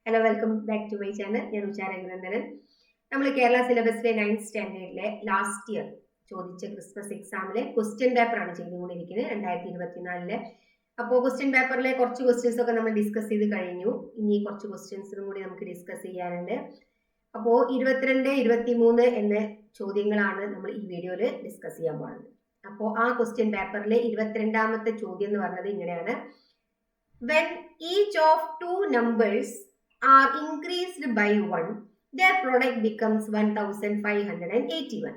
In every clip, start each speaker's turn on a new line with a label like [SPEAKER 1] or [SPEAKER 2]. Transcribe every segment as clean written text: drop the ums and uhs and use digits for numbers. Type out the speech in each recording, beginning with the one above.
[SPEAKER 1] Hello, welcome back to my channel. ഞാൻ ഉഷാ രഘുനന്ദനൻ. നമ്മൾ കേരള സിലബസിലെ 9th സ്റ്റാൻഡേർഡിലെ ലാസ്റ്റ് ഇയർ ചോദിച്ച ക്രിസ്മസ് എക്സാമിലെ ക്വസ്റ്റ്യൻ പേപ്പർ ആണ് ചെയ്തുകൊണ്ടിരിക്കുന്നത് 2024. അപ്പോൾ ക്വസ്റ്റ്യൻ പേപ്പറിലെ കുറച്ച് ക്വസ്റ്റ്യൻസ് ഒക്കെ നമ്മൾ ഡിസ്കസ് ചെയ്ത് കഴിഞ്ഞു. ഇനി കുറച്ച് ക്വസ്റ്റ്യൻസും കൂടി നമുക്ക് ഡിസ്കസ് ചെയ്യാനുണ്ട്. അപ്പോൾ 22, 23 എന്ന ചോദ്യങ്ങളാണ് നമ്മൾ ഈ വീഡിയോയിൽ ഡിസ്കസ് ചെയ്യാൻ പോകുന്നത്. അപ്പോൾ ആ ക്വസ്റ്റ്യൻ പേപ്പറിലെ 22ാമത്തെ ചോദ്യം എന്ന് പറഞ്ഞത് ഇങ്ങനെയാണ്: when each of two numbers are increased by 1, their product becomes 1581.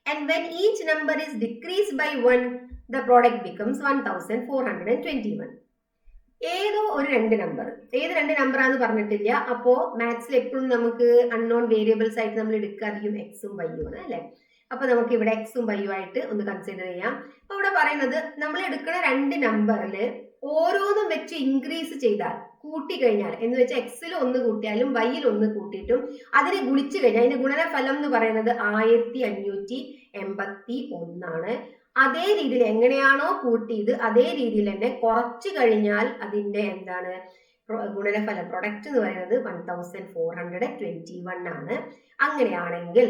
[SPEAKER 1] And when each number is decreased by 1, the product becomes 1421. ഏതോ ഒരു രണ്ട് നമ്പർ, ഏത് രണ്ട് നമ്പറാന്ന് പറഞ്ഞിട്ടില്ല. അപ്പോ മാത്സിൽ എപ്പോഴും നമുക്ക് അൺനോൺ വേരിയബിൾസ് ആയിട്ട് നമ്മൾ എടുക്കുക അധികം എക്സും വൈയും ആണ് അല്ലെ. അപ്പൊ നമുക്ക് ഇവിടെ എക്സും വൈയും ആയിട്ട് ഒന്ന് കൺസിഡർ ചെയ്യാം. അപ്പൊ ഇവിടെ പറയുന്നത് നമ്മൾ എടുക്കുന്ന രണ്ട് നമ്പറിൽ ഓരോന്നും വെച്ച് ഇൻക്രീസ് ചെയ്താൽ, കൂട്ടി കഴിഞ്ഞാൽ എന്ന് വെച്ചാൽ എക്സിൽ ഒന്ന് കൂട്ടിയാലും വൈയിൽ ഒന്ന് കൂട്ടിയിട്ടും അതിനെ ഗുണിച്ചു കഴിഞ്ഞാൽ അതിന്റെ ഗുണനഫലം എന്ന് പറയുന്നത് 1581 അതേ രീതിയിൽ എങ്ങനെയാണോ കൂട്ടിയത് അതേ രീതിയിൽ തന്നെ കുറച്ചു കഴിഞ്ഞാൽ അതിന്റെ എന്താണ് ഗുണനഫലം, പ്രൊഡക്റ്റ് എന്ന് പറയുന്നത് 1421 ആണ്. അങ്ങനെയാണെങ്കിൽ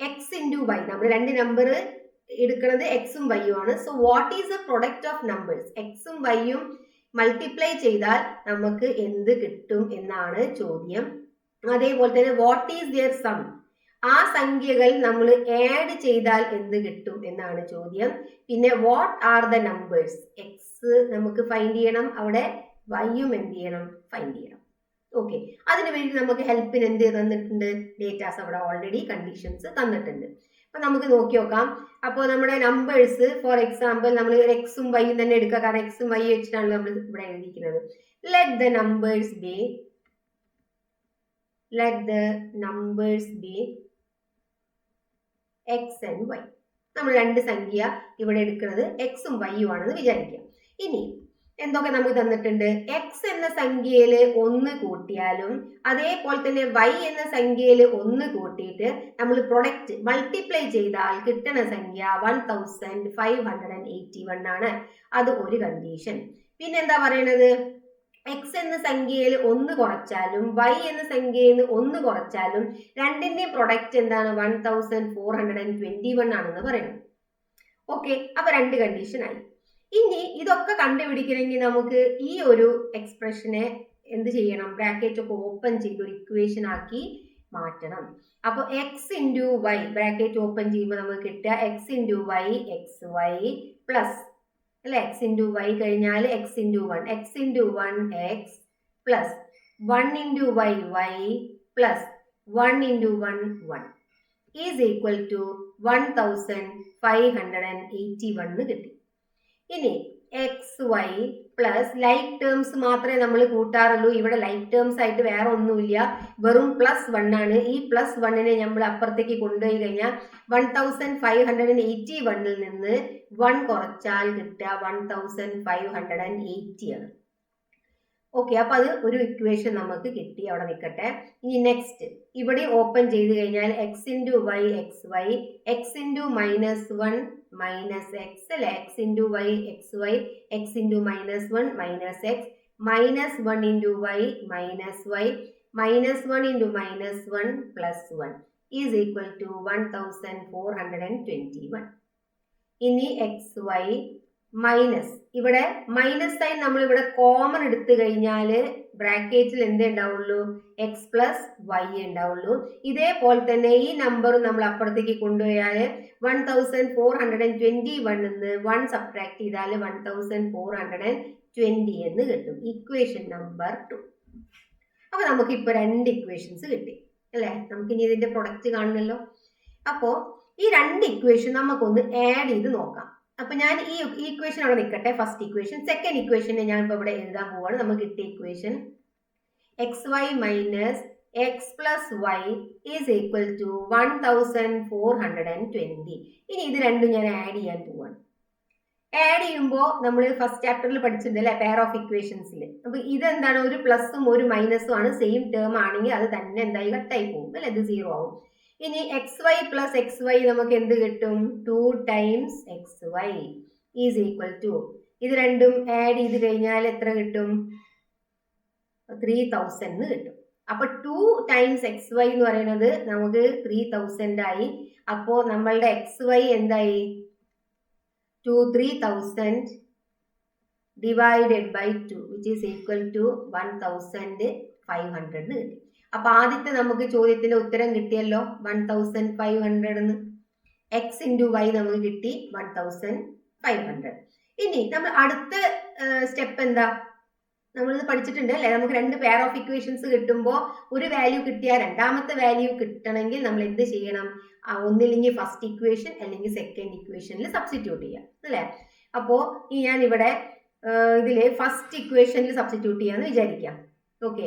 [SPEAKER 1] എക്സ് ഇൻറ്റു വൈ, നമ്മൾ രണ്ട് നമ്പർ എടുക്കുന്നത് എക്സും വൈയും ആണ്. So what is the product of numbers? എക്സും വൈയും മൾട്ടിപ്ലൈ ചെയ്താൽ നമുക്ക് എന്ത് കിട്ടും എന്നാണ് ചോദ്യം. അതേപോലെ തന്നെ വാട്ട് ഈസ് ദിയർ സം, ആ സംഖ്യകൾ നമ്മൾ ആഡ് ചെയ്താൽ എന്ത് കിട്ടും എന്നാണ് ചോദ്യം. പിന്നെ what are the numbers, X നമുക്ക് ഫൈൻഡ് ചെയ്യണം, അവിടെ വൈയും എന്ത് ചെയ്യണം, ഫൈൻഡ് ചെയ്യണം. ഓക്കെ, അതിനു വേണ്ടി നമുക്ക് ഹെൽപ്പിന് എന്ത് തന്നിട്ടുണ്ട്, ഡേറ്റാസ് അവിടെ ഓൾറെഡി കണ്ടീഷൻസ് തന്നിട്ടുണ്ട്. അപ്പൊ നമുക്ക് നോക്കി നോക്കാം. അപ്പോൾ നമ്മുടെ നമ്പേഴ്സ് ഫോർ എക്സാമ്പിൾ നമ്മൾ എക്സും വൈയും തന്നെ എടുക്കുക, കാരണം എക്സും വൈ വെച്ചിട്ടാണ് നമ്മൾ ഇവിടെ എഴുതിയിരിക്കുന്നത്. Let the numbers be x and y. നമ്മൾ രണ്ട് സംഖ്യ ഇവിടെ എടുക്കുന്നത് എക്സും വൈയും ആണെന്ന് വിചാരിക്കാം. ഇനി എന്തൊക്കെ നമുക്ക് തന്നിട്ടുണ്ട്? എക്സ് എന്ന സംഖ്യയിൽ 1 കൂട്ടിയാലും അതേപോലെ തന്നെ വൈ എന്ന സംഖ്യയിൽ 1 കൂട്ടിയിട്ട് നമ്മൾ പ്രൊഡക്റ്റ് മൾട്ടിപ്ലൈ ചെയ്താൽ കിട്ടുന്ന സംഖ്യ 1581 ആണ്. അത് ഒരു കണ്ടീഷൻ. പിന്നെ എന്താ പറയണത്? എക്സ് എന്ന സംഖ്യയിൽ 1 കുറച്ചാലും വൈ എന്ന സംഖ്യയിൽ 1 കുറച്ചാലും രണ്ടിന്റെയും പ്രൊഡക്റ്റ് എന്താണ്? 1421 ആണെന്ന് പറയുന്നത്. ഓക്കെ, അപ്പൊ രണ്ട് കണ്ടീഷൻ ആയി. ഇനി ഇതൊക്കെ കണ്ടുപിടിക്കണമെങ്കിൽ നമുക്ക് ഈ ഒരു എക്സ്പ്രഷനെ എന്ത് ചെയ്യണം? ബ്രാക്കറ്റ് ഒക്കെ ഓപ്പൺ ചെയ്ത് ഒരു ഇക്വേഷൻ ആക്കി മാറ്റണം. അപ്പൊ x into y bracket open ചെയ്യുമ്പോൾ നമുക്ക് കിട്ടുക x into y x y plus അല്ലെ, എക്സ് ഇൻറ്റു വൈ കഴിഞ്ഞാൽ x into one, x into one x plus 1 into y y plus 1 into one one is equal to 1581 കിട്ടി. ഇനി x y plus like terms മാത്രമേ നമ്മൾ കൂട്ടാറുള്ളൂ. ഇവിടെ like terms ആയിട്ട് വേറെ ഒന്നുമില്ല, വെറും +1 ആണ്. ഈ +1നെ നമ്മൾ അപ്പുറത്തേക്ക് കൊണ്ടുപോയി കഴിഞ്ഞാൽ 1581 നിന്ന് 1 കുറച്ചാൽ കിട്ടുക 1580 ആണ്. ഓക്കെ, അപ്പൊ അത് ഒരു ഇക്വേഷൻ നമുക്ക് കിട്ടി, അവിടെ നിൽക്കട്ടെ. ഇനി നെക്സ്റ്റ് ഇവിടെ ഓപ്പൺ ചെയ്ത് കഴിഞ്ഞാൽ x into y x y, x into -1 minus x അല്ലെ, x into y x y, x into -1 minus x, -1 into y minus y, -1 into -1 plus 1 is equal to 1421. ഇനി എക്സ് വൈ മൈനസ്, ഇവിടെ minus sign നമ്മൾ ഇവിടെ common എടുത്തു കഴിഞ്ഞാൽ ബ്രാക്കറ്റിൽ എന്തേ ഉണ്ടാവുള്ളൂ? എക്സ് പ്ലസ് വൈ ഉണ്ടാവുള്ളൂ. ഇതേപോലെ തന്നെ ഈ നമ്പറും നമ്മൾ അപ്പുറത്തേക്ക് കൊണ്ടുപോയാൽ 1421 നിന്ന് 1 സബ്ട്രാക്ട് ചെയ്താൽ 1420 എന്ന് കിട്ടും. Equation number 2. അപ്പൊ നമുക്ക് ഇപ്പൊ രണ്ട് ഇക്വേഷൻസ് കിട്ടി അല്ലെ. നമുക്ക് ഇനി ഇതിന്റെ പ്രൊഡക്റ്റ് കാണണമല്ലോ. അപ്പോ ഈ രണ്ട് ഇക്വേഷൻ നമുക്കൊന്ന് ആഡ് ചെയ്ത് നോക്കാം. അപ്പൊ ഞാൻ ഈ ഇക്വേഷൻ അവിടെ നിൽക്കട്ടെ, ഫസ്റ്റ് ഇക്വേഷൻ. സെക്കൻഡ് ഇക്വേഷനെ ഞാൻ ഇപ്പൊ ഇവിടെ എഴുതാൻ പോവാണ്. നമുക്ക് കിട്ടിയ equation x y minus x plus y is equal to 1420. ഇനി ഇത് രണ്ടും ഞാൻ ആഡ് ചെയ്യാൻ പോവാണ്. ആഡ് ചെയ്യുമ്പോൾ നമ്മൾ ഫസ്റ്റ് ചാപ്റ്ററിൽ പഠിച്ചിട്ടുണ്ട് അല്ലെ, പെയർ ഓഫ് ഇക്വേഷൻസിൽ. അപ്പൊ ഇതെന്താണ്? ഒരു പ്ലസും ഒരു മൈനസും ആണ്. സെയിം ടേം ആണെങ്കിൽ അത് തന്നെ എന്തായി കട്ടായി പോകും അല്ലെ, ഇത് 0 ആവും. ഇനി x y plus x y നമുക്ക് എന്ത് കിട്ടും? 2 times x y is equal to, ഇത് രണ്ടും ആഡ് ചെയ്ത് കഴിഞ്ഞാൽ എത്ര കിട്ടും? 3000 എന്ന് കിട്ടും. അപ്പൊ 2 ടൈംസ് എക്സ് വൈ എന്ന് പറയുന്നത് നമുക്ക് 3000 ആയി. അപ്പോ നമ്മളുടെ എക്സ് വൈ എന്തായി? 3000 divided by 2 which is equal to 1500 എന്ന് കിട്ടി. അപ്പൊ ആദ്യത്തെ നമുക്ക് ചോദ്യത്തിന്റെ ഉത്തരം കിട്ടിയല്ലോ 1500 എന്ന്. എക്സ് ഇൻറ്റു വൈ നമുക്ക് കിട്ടി 1500. ഇനി നമ്മൾ അടുത്ത സ്റ്റെപ്പ് എന്താ? നമ്മളിത് പഠിച്ചിട്ടുണ്ട് അല്ലെ? നമുക്ക് 2 പെയർ ഓഫ് ഇക്വേഷൻസ് കിട്ടുമ്പോൾ ഒരു വാല്യൂ കിട്ടിയാൽ രണ്ടാമത്തെ വാല്യൂ കിട്ടണമെങ്കിൽ നമ്മൾ എന്ത് ചെയ്യണം? ഒന്നില്ലെങ്കിൽ ഫസ്റ്റ് ഇക്വേഷൻ അല്ലെങ്കിൽ സെക്കൻഡ് ഇക്വേഷനിൽ സബ്സ്റ്റിറ്റ്യൂട്ട് ചെയ്യാം അല്ലെ? അപ്പോ ഈ ഞാൻ ഇവിടെ ഇതില് ഫസ്റ്റ് ഇക്വേഷനിൽ സബ്സ്റ്റിറ്റ്യൂട്ട് ചെയ്യാന്ന് വിചാരിക്കാം. ഓക്കെ,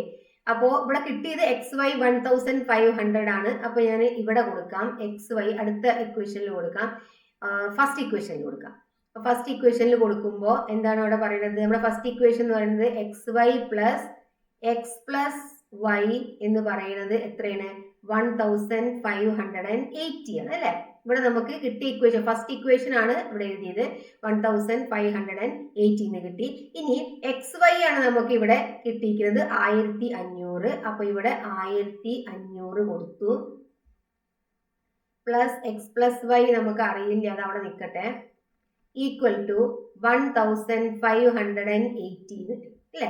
[SPEAKER 1] അപ്പോ ഇവിടെ കിട്ടിയത് എക്സ് വൈ 1500 ആണ്. അപ്പൊ ഞാൻ ഇവിടെ കൊടുക്കാം എക്സ് വൈ, അടുത്ത ഇക്വേഷനിൽ കൊടുക്കാം, ഫസ്റ്റ് ഇക്വേഷനിൽ കൊടുക്കാം. ഫസ്റ്റ് ഇക്വേഷനിൽ കൊടുക്കുമ്പോൾ എന്താണ് ഇവിടെ പറയുന്നത്? നമ്മുടെ ഫസ്റ്റ് ഇക്വേഷൻ എന്ന് പറയുന്നത് x y plus x plus y എന്ന് പറയുന്നത് എത്രയാണ്? 1580 ആണ് അല്ലെ? ഇവിടെ നമുക്ക് കിട്ടിയ ഇക്വേഷൻ ഫസ്റ്റ് ഇക്വേഷൻ ആണ് ഇവിടെ എഴുതിയത്, 1580 എന്ന് കിട്ടി. ഇനി എക്സ് വൈ ആണ് നമുക്ക് ഇവിടെ കിട്ടിയിരിക്കുന്നത് 1500. അപ്പൊ ഇവിടെ 1500 കൊടുത്തു, പ്ലസ് എക്സ് പ്ലസ് വൈ നമുക്ക് അറിയില്ല, അത് അവിടെ നിൽക്കട്ടെ, ഈക്വൽ ടു 1580 അല്ലേ?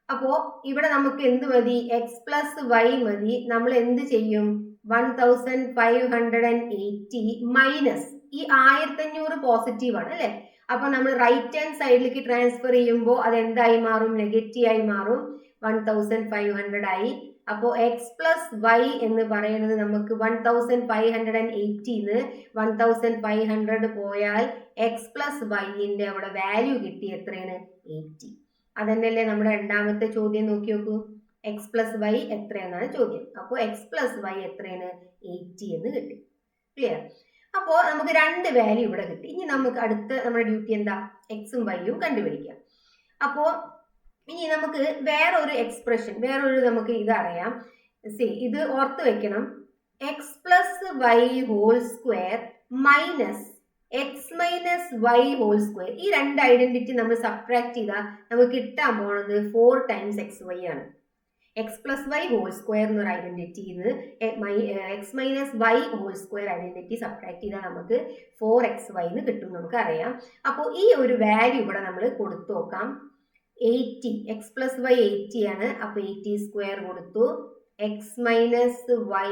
[SPEAKER 1] അപ്പോ ഇവിടെ നമുക്ക് എന്ത് മതി? എക്സ് പ്ലസ് വൈ മതി. നമ്മൾ എന്ത് ചെയ്യും? 1580 മൈനസ് ഈ 1500 പോസിറ്റീവ് ആണ് അല്ലെ? അപ്പൊ നമ്മൾ റൈറ്റ് ഹാൻഡ് സൈഡിലേക്ക് ട്രാൻസ്ഫർ ചെയ്യുമ്പോൾ അത് എന്തായി മാറും? നെഗറ്റീവ് ആയി മാറും. 1500 ആയി. അപ്പോ എക്സ് പ്ലസ് വൈ എന്ന് പറയുന്നത് നമുക്ക് 1580 1500 പോയാൽ എക്സ് പ്ലസ് വൈന്റെ അവിടെ വാല്യൂ കിട്ടി എത്രയാണ്? 80. അതന്നെയല്ലേ നമ്മുടെ രണ്ടാമത്തെ ചോദ്യം? നോക്കി നോക്കൂ, എക്സ് പ്ലസ് വൈ എത്രയെന്നാണ് ചോദ്യം. അപ്പോൾ എക്സ് പ്ലസ് വൈ എത്രയാണ്? 80 എന്ന് കിട്ടി. ക്ലിയർ? അപ്പോ നമുക്ക് 2 വാല്യൂ ഇവിടെ കിട്ടി. ഇനി നമുക്ക് അടുത്ത നമ്മുടെ ഡ്യൂട്ടി എന്താ? എക്സും വൈയും കണ്ടുപിടിക്കാം. അപ്പോ ഇനി നമുക്ക് വേറൊരു എക്സ്പ്രഷൻ, വേറൊരു നമുക്ക് ഇത് അറിയാം. ഇത് ഓർത്ത് വെക്കണം. X plus y whole square minus x minus y whole square, ഈ 2 ഐഡന്റിറ്റി നമ്മൾ സബ്ട്രാക്ട് ചെയ്താൽ നമുക്ക് കിട്ടാൻ പോണത് 4 ടൈംസ് എക്സ് വൈ ആണ്. X plus y whole square എന്നൊരു ഐഡന്റിറ്റിന്ന് x minus y whole square identity subtract ചെയ്താൽ നമുക്ക് 4xy എന്ന് കിട്ടും, നമുക്കറിയാം. അപ്പോൾ ഈ ഒരു വാല്യൂ ഇവിടെ നമ്മൾ കൊടുത്തു നോക്കാം. 80, എക്സ് പ്ലസ് വൈ 80 ആണ്. അപ്പൊ 80 സ്ക്വയർ കൊടുത്തു. X minus y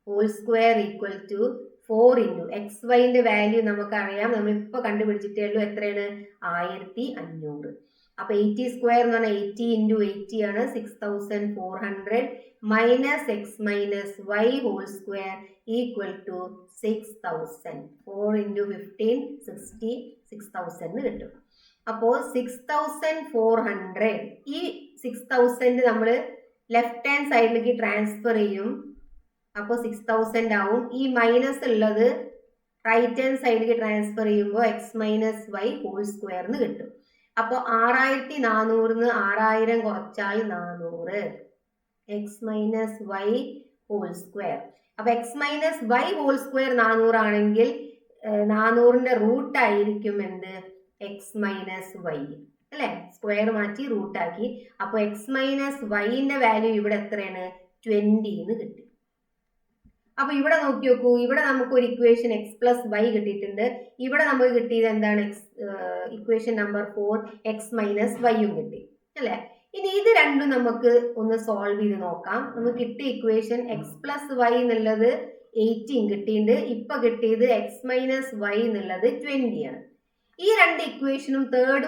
[SPEAKER 1] whole square equal to 4 into x വൈന്റെ വാല്യൂ നമുക്കറിയാം, നമ്മൾ ഇപ്പൊ കണ്ടുപിടിച്ചിട്ടേ ഉള്ളൂ, എത്രയാണ്? 1500. അപ്പൊ 80 സ്ക്വയർ എന്ന് പറഞ്ഞാൽ 80 ഇൻറ്റു 80 ആണ്, 6400 minus x minus y whole square equal to 6000. 4 into 15 60, 6000 കിട്ടും. അപ്പോ 6400, ഈ 6000 നമ്മൾ ലെഫ്റ്റ് ഹാൻഡ് സൈഡിലേക്ക് ട്രാൻസ്ഫർ ചെയ്യും. അപ്പോൾ 6000 ആവും. ഈ മൈനസ് ഉള്ളത് റൈറ്റ് ഹാൻഡ് സൈഡിലേക്ക് ട്രാൻസ്ഫർ ചെയ്യുമ്പോൾ x minus y whole square എന്ന് കിട്ടും. അപ്പോൾ 6400 6000 കുറച്ചാൽ 400 x minus y whole square. അപ്പൊ x minus y whole square 400 ആണെങ്കിൽ 400ന്റെ റൂട്ട് ആയിരിക്കും എന്ത്? എക്സ് മൈനസ് വൈ അല്ലെ? സ്ക്വയർ മാറ്റി റൂട്ടാക്കി. അപ്പൊ എക്സ് മൈനസ് വൈന്റെ വാല്യൂ ഇവിടെ എത്രയാണ്? 20 എന്ന് കിട്ടി. അപ്പൊ ഇവിടെ നോക്കി നോക്കൂ, ഇവിടെ നമുക്ക് ഒരു ഇക്വേഷൻ എക്സ് പ്ലസ് വൈ കിട്ടിയിട്ടുണ്ട്. ഇവിടെ നമുക്ക് കിട്ടിയത് എന്താണ്? ഇക്വേഷൻ നമ്പർ 4 എക്സ് മൈനസ് വൈയും കിട്ടി അല്ലെ? ഇനി ഇത് രണ്ടും നമുക്ക് ഒന്ന് സോൾവ് ചെയ്ത് നോക്കാം. നമുക്ക് കിട്ടിയ ഇക്വേഷൻ എക്സ് പ്ലസ് വൈ എന്നുള്ളത് 18 കിട്ടിയിട്ടുണ്ട്. ഇപ്പൊ കിട്ടിയത് എക്സ് മൈനസ് വൈ എന്നുള്ളത് 20 ആണ്. ഈ 2 ഇക്വേഷനും തേർഡ്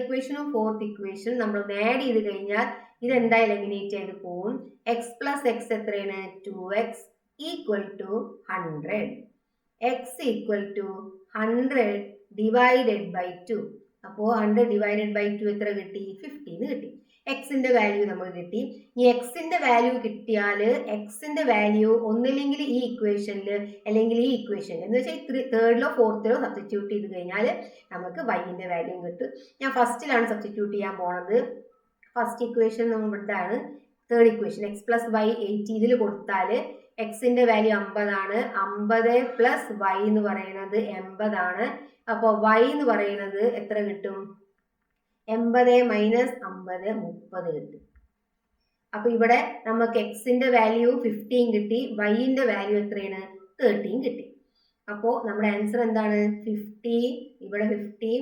[SPEAKER 1] ഇക്വേഷനും ഫോർത്ത് ഇക്വേഷനും നമ്മൾ ആഡ് ചെയ്ത് കഴിഞ്ഞാൽ ഇതെന്താ? എലിമിനേറ്റ് ചെയ്ത് പോകും. എക്സ് പ്ലസ് എക്സ് എത്രയാണ്? 2x equal to 100. X equal to 100 divided by 2. അപ്പോൾ 100 ഡിവൈഡഡ് ബൈ 2 എത്ര കിട്ടി? 15 കിട്ടി. എക്സിന്റെ വാല്യൂ നമുക്ക് കിട്ടി. ഈ എക്സിന്റെ വാല്യൂ കിട്ടിയാൽ എക്സിന്റെ വാല്യൂ ഒന്നില്ലെങ്കിൽ ഈ ഇക്വേഷനിൽ അല്ലെങ്കിൽ ഈ ഇക്വേഷനിൽ എന്ന് വെച്ചാൽ തേർഡിലോ ഫോർത്തിലോ സബ്സ്റ്റിറ്റ്യൂട്ട് ചെയ്ത് കഴിഞ്ഞാൽ നമുക്ക് വൈന്റെ വാല്യൂ കിട്ടും. ഞാൻ ഫസ്റ്റിലാണ് സബ്സ്റ്റിറ്റ്യൂട്ട് ചെയ്യാൻ പോണത്. ഫസ്റ്റ് ഇക്വേഷൻ നമ്മൾ ഇതാണ്. Third equation x plus y 80 ഇതിൽ കൊടുത്താൽ എക്സിന്റെ വാല്യൂ 50 ആണ്. 50 പ്ലസ് വൈ എന്ന് പറയുന്നത് 80 ആണ്. അപ്പോൾ വൈ എന്ന് പറയുന്നത് എത്ര കിട്ടും? 80 മൈനസ് 50 30 കിട്ടും. അപ്പൊ ഇവിടെ നമുക്ക് എക്സിന്റെ വാല്യൂ 15 കിട്ടി, വൈന്റെ വാല്യൂ എത്രയാണ് 13 കിട്ടി. അപ്പോ നമ്മുടെ ആൻസർ എന്താണ് 50, ഇവിടെ 50,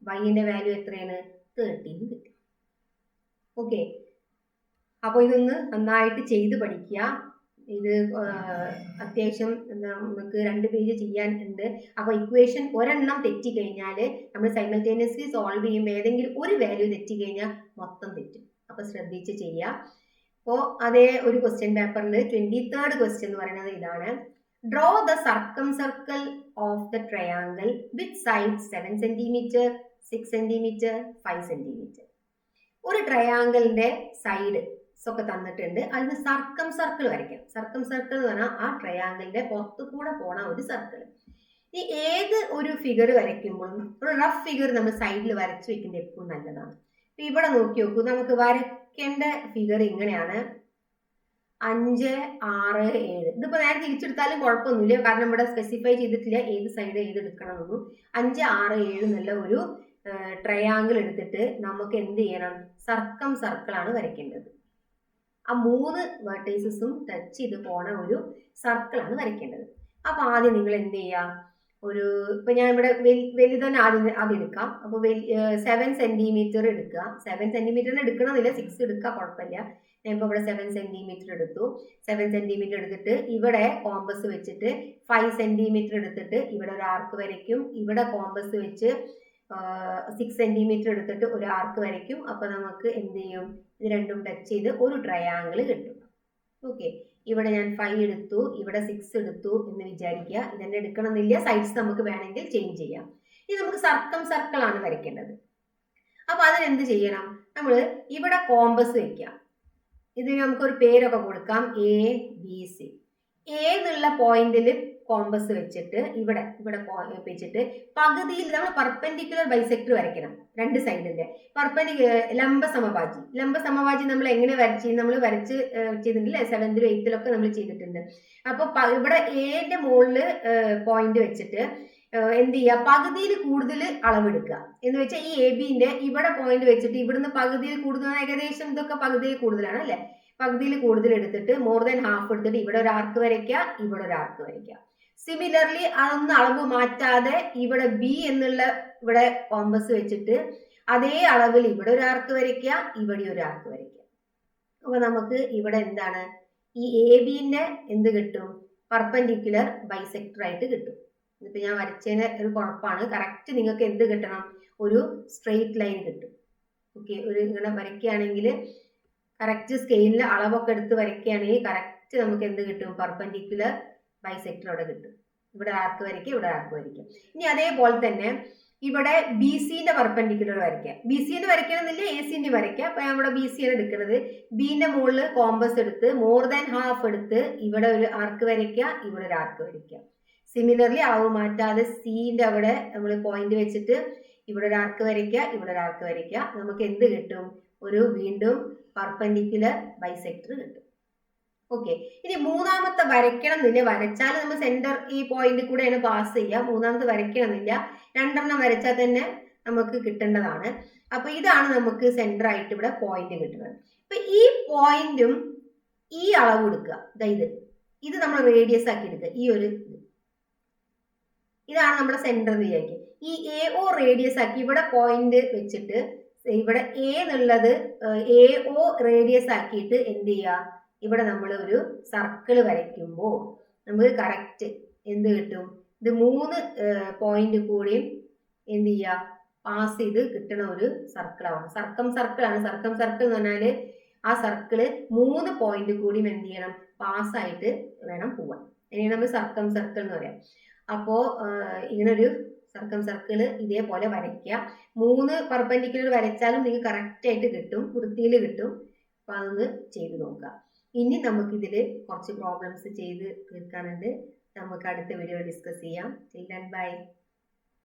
[SPEAKER 1] വൈന്റെ വാല്യൂ എത്രയാണ് 13 കിട്ടി. ഓക്കെ, അപ്പോൾ ഇതൊന്ന് നന്നായിട്ട് ചെയ്ത് പഠിക്കുക. ഇത് അത്യാവശ്യം നമുക്ക് 2 പേജ് ചെയ്യാൻ ഉണ്ട്. അപ്പോൾ ഇക്വേഷൻ ഒരെണ്ണം തെറ്റിക്കഴിഞ്ഞാൽ നമ്മൾ സൈമൾട്ടേനിയസ്ലി സോൾവ് ചെയ്യുമ്പോൾ ഏതെങ്കിലും ഒരു വാല്യൂ തെറ്റിക്കഴിഞ്ഞാൽ മൊത്തം തെറ്റും. അപ്പോൾ ശ്രദ്ധിച്ച് ചെയ്യുക. അപ്പോൾ അതേ ഒരു ക്വസ്റ്റ്യൻ പേപ്പറിൽ 23rd ക്വസ്റ്റ്യൻ എന്ന് പറയുന്നത് ഇതാണ്. Draw the circumcircle of the triangle with side 7 cm, 6 cm, 5 cm. ഒരു ട്രയാങ്കിളിന്റെ സൈഡ് ഒക്കെ തന്നിട്ടുണ്ട്, അതിന് സർക്കം സർക്കിൾ വരയ്ക്കാം. സർക്കം സർക്കിൾ എന്ന് പറഞ്ഞാൽ ആ ട്രയാങ്കിളിന്റെ പുറത്തു കൂടെ പോണ ഒരു സർക്കിൾ. ഈ ഏത് ഒരു ഫിഗർ വരയ്ക്കുമ്പോഴും ഒരു റഫ് ഫിഗർ നമ്മൾ സൈഡിൽ വരച്ചു വെക്കുന്നത് എപ്പോഴും നല്ലതാണ്. ഇവിടെ നോക്കി നോക്കൂ, നമുക്ക് വരയ്ക്കേണ്ട ഫിഗർ ഇങ്ങനെയാണ് 5, 6, 7. ഇതിപ്പോ നേരെ തിരിച്ചെടുത്താലും കുഴപ്പമൊന്നുമില്ല, കാരണം ഇവിടെ സ്പെസിഫൈ ചെയ്തിട്ടില്ല ഏത് സൈഡ് ഏത് എടുക്കണമെന്നൊന്നും. 5, 6, 7 എന്നുള്ള ഒരു ട്രയാങ്കിൾ എടുത്തിട്ട് നമുക്ക് എന്ത് ചെയ്യണം, സർക്കം സർക്കിളാണ് വരയ്ക്കേണ്ടത്. ആ 3 വെർട്ടൈസസും ടച്ച് ചെയ്ത് പോണ ഒരു സർക്കിളാണ് വരയ്ക്കേണ്ടത്. അപ്പൊ ആദ്യം നിങ്ങൾ എന്ത് ചെയ്യുക, ഇപ്പൊ ഞാൻ ഇവിടെ വലുതന്നെ ആദ്യം എടുക്കാം. അപ്പൊ 7 cm എടുക്കുക. 7 cm എടുക്കണമെന്നില്ല, 6 എടുക്കുക, കുഴപ്പമില്ല. ഞാൻ ഇപ്പൊ ഇവിടെ 7 cm എടുത്തു. 7 cm എടുത്തിട്ട് ഇവിടെ കോമ്പസ് വെച്ചിട്ട് 5 cm എടുത്തിട്ട് ഇവിടെ ഒരു ആർക്ക് വരയ്ക്കും. ഇവിടെ കോമ്പസ് വെച്ച് 6 cm എടുത്തിട്ട് ഒരു ആർക്ക് വരയ്ക്കും. അപ്പൊ നമുക്ക് എന്ത് ചെയ്യും, ഇത് രണ്ടും ടച്ച് ചെയ്ത് ഒരു ട്രയാങ്കിൾ കിട്ടും. ഓക്കെ, ഇവിടെ ഞാൻ 5 എടുത്തു, ഇവിടെ 6 എടുത്തു എന്ന് വിചാരിക്കുക. ഇതെന്നെ എടുക്കണമെന്നില്ല, സൈഡ്സ് നമുക്ക് വേണമെങ്കിൽ ചേഞ്ച് ചെയ്യാം. ഇത് നമുക്ക് സർക്കം സർക്കിൾ ആണ് വരയ്ക്കേണ്ടത്. അപ്പൊ അതിനെന്ത് ചെയ്യണം, നമ്മൾ ഇവിടെ കോമ്പസ് വെക്കാം. ഇതിന് നമുക്കൊരു പേരൊക്കെ കൊടുക്കാം, ABC. എ എന്നുള്ള പോയിന്റിൽ കോമ്പസ് വെച്ചിട്ട് ഇവിടെ വെച്ചിട്ട് പകുതിയിൽ നമ്മൾ പെർപെൻഡിക്കുലർ ബൈസെക്ടർ വരയ്ക്കണം. 2 സൈഡിന്റെ ലംബ സമവാചി നമ്മൾ എങ്ങനെ നമ്മൾ വരച്ച് ചെയ്തിട്ടില്ലേ, 7th 8th നമ്മൾ ചെയ്തിട്ടുണ്ട്. അപ്പൊ ഇവിടെ എന്റെ മുകളിൽ പോയിന്റ് വെച്ചിട്ട് എന്ത് ചെയ്യുക, പകുതിയിൽ കൂടുതൽ അളവെടുക്കുക. എന്ന് വെച്ചാൽ ഈ ABന്റെ ഇവിടെ പോയിന്റ് വെച്ചിട്ട് ഇവിടുന്ന് പകുതിയിൽ കൂടുതൽ, ഏകദേശം ഇതൊക്കെ പകുതിയിൽ കൂടുതലാണ് അല്ലെ, പകുതിയിൽ കൂടുതൽ എടുത്തിട്ട് മോർ ദാൻ ഹാഫ് എടുത്തിട്ട് ഇവിടെ ഒരു ആർക്ക് വരയ്ക്കുക, ഇവിടെ ഒരു ആർക്ക് വരയ്ക്കുക. സിമിലർലി അതൊന്നും അളവ് മാറ്റാതെ ഇവിടെ B എന്നുള്ള ഇവിടെ കോമ്പസ് വെച്ചിട്ട് അതേ അളവിൽ ഇവിടെ ഒരു ആർക്ക് വരയ്ക്കുക, ഇവിടെ ഒരു ആർക്ക് വരയ്ക്കുക. അപ്പൊ നമുക്ക് ഇവിടെ എന്താണ്, ഈ ABന്റെ എന്ത് കിട്ടും, പെർപെൻഡിക്കുലർ ബൈസെക്ടർ ആയിട്ട് കിട്ടും. ഇതിപ്പോ ഞാൻ വരച്ചതിന് ഒരു കുഴപ്പമാണ്. കറക്റ്റ് നിങ്ങൾക്ക് എന്ത് കിട്ടണം, ഒരു സ്ട്രെയിറ്റ് ലൈൻ കിട്ടും. ഓക്കെ, ഒരു ഇങ്ങനെ വരയ്ക്കുകയാണെങ്കിൽ കറക്റ്റ് സ്കെയിലിൽ അളവൊക്കെ എടുത്ത് വരയ്ക്കുകയാണെങ്കിൽ കറക്റ്റ് നമുക്ക് എന്ത് കിട്ടും, പെർപെൻഡിക്കുലർ ബൈസെക്ടർ അവിടെ കിട്ടും. ഇവിടെ ആർക്ക് വരയ്ക്കുക, ഇവിടെ ആർക്ക് വരയ്ക്കുക. ഇനി അതേപോലെ തന്നെ ഇവിടെ BCന്റെ പെർപെൻഡിക്കുലർ വരയ്ക്കുക. BCന്റെ വരയ്ക്കണമെന്നില്ല, ACന്റെ വരയ്ക്കുക. അപ്പൊ ഞാൻ ഇവിടെ BC ആണ് എടുക്കുന്നത്. ബിന്റെ മുകളിൽ കോമ്പസ് എടുത്ത് മോർ ദാൻ ഹാഫ് എടുത്ത് ഇവിടെ ഒരു ആർക്ക് വരയ്ക്കുക, ഇവിടെ ഒരു ആർക്ക് വരയ്ക്കുക. സിമിലർലി അളവ് മാറ്റാതെ സിന്റെ അവിടെ നമ്മൾ പോയിന്റ് വെച്ചിട്ട് ഇവിടെ ഒരു ആർക്ക് വരയ്ക്കുക, ഇവിടെ ഒരു ആർക്ക് വരയ്ക്കുക. നമുക്ക് എന്ത് കിട്ടും, ഒരു വീണ്ടും പെർപെൻഡിക്കുലർ ബൈസെക്ടർ കിട്ടും. ഓക്കെ, ഇനി മൂന്നാമത്തെ വരയ്ക്കണം എന്നില്ല, വരച്ചാൽ നമ്മൾ സെന്റർ ഈ പോയിന്റ് കൂടെയാണ് പാസ് ചെയ്യുക. മൂന്നാമത്തെ വരയ്ക്കണം എന്നില്ല, 2 എണ്ണം വരച്ചാൽ തന്നെ നമുക്ക് കിട്ടേണ്ടതാണ്. അപ്പൊ ഇതാണ് നമുക്ക് സെന്റർ ആയിട്ട് ഇവിടെ പോയിന്റ് കിട്ടുന്നത്. അപ്പൊ ഈ പോയിന്റും ഈ അളവ് എടുക്കുക, ഇത് നമ്മൾ റേഡിയസ് ആക്കി എടുക്കുക. ഈ ഒരു ഇതാണ് നമ്മുടെ സെന്റർ എന്ന് വിചാരിക്കുക. ഈ AO റേഡിയസ് ആക്കി ഇവിടെ പോയിന്റ് വെച്ചിട്ട് ഇവിടെ A എന്നുള്ളത് AO റേഡിയസ് ആക്കിയിട്ട് എന്ത് ചെയ്യുക, ഇവിടെ നമ്മൾ ഒരു സർക്കിൾ വരയ്ക്കുമ്പോൾ നമുക്ക് കറക്റ്റ് എന്ത് കിട്ടും, ഇത് 3 പോയിന്റ് കൂടിയും എന്ത് ചെയ്യുക, പാസ് ചെയ്ത് കിട്ടണ ഒരു സർക്കിളാണ്. സർക്കം സർക്കിളാണ്. സർക്കം സർക്കിൾ എന്ന് പറഞ്ഞാല് ആ സർക്കിള് 3 പോയിന്റ് കൂടിയും എന്ത് ചെയ്യണം, പാസ്സായിട്ട് വേണം പോവാൻ. അതിനാണ് നമ്മൾ സർക്കം സർക്കിൾ എന്ന് പറയാം. അപ്പോ ഇങ്ങനൊരു സർക്കം സർക്കിൾ ഇതേപോലെ വരയ്ക്കുക. 3 പെർപെൻഡിക്കുലർ വരച്ചാലും നിങ്ങൾക്ക് കറക്റ്റ് ആയിട്ട് കിട്ടും, വൃത്തിയിൽ കിട്ടും. അപ്പൊ അതൊന്ന് ചെയ്ത് നോക്കുക. ഇനി നമുക്കിതിൽ കുറച്ച് പ്രോബ്ലംസ് ചെയ്ത് തീർക്കാനുണ്ട്. നമുക്ക് അടുത്ത വീഡിയോ ഡിസ്കസ് ചെയ്യാം. ബൈ.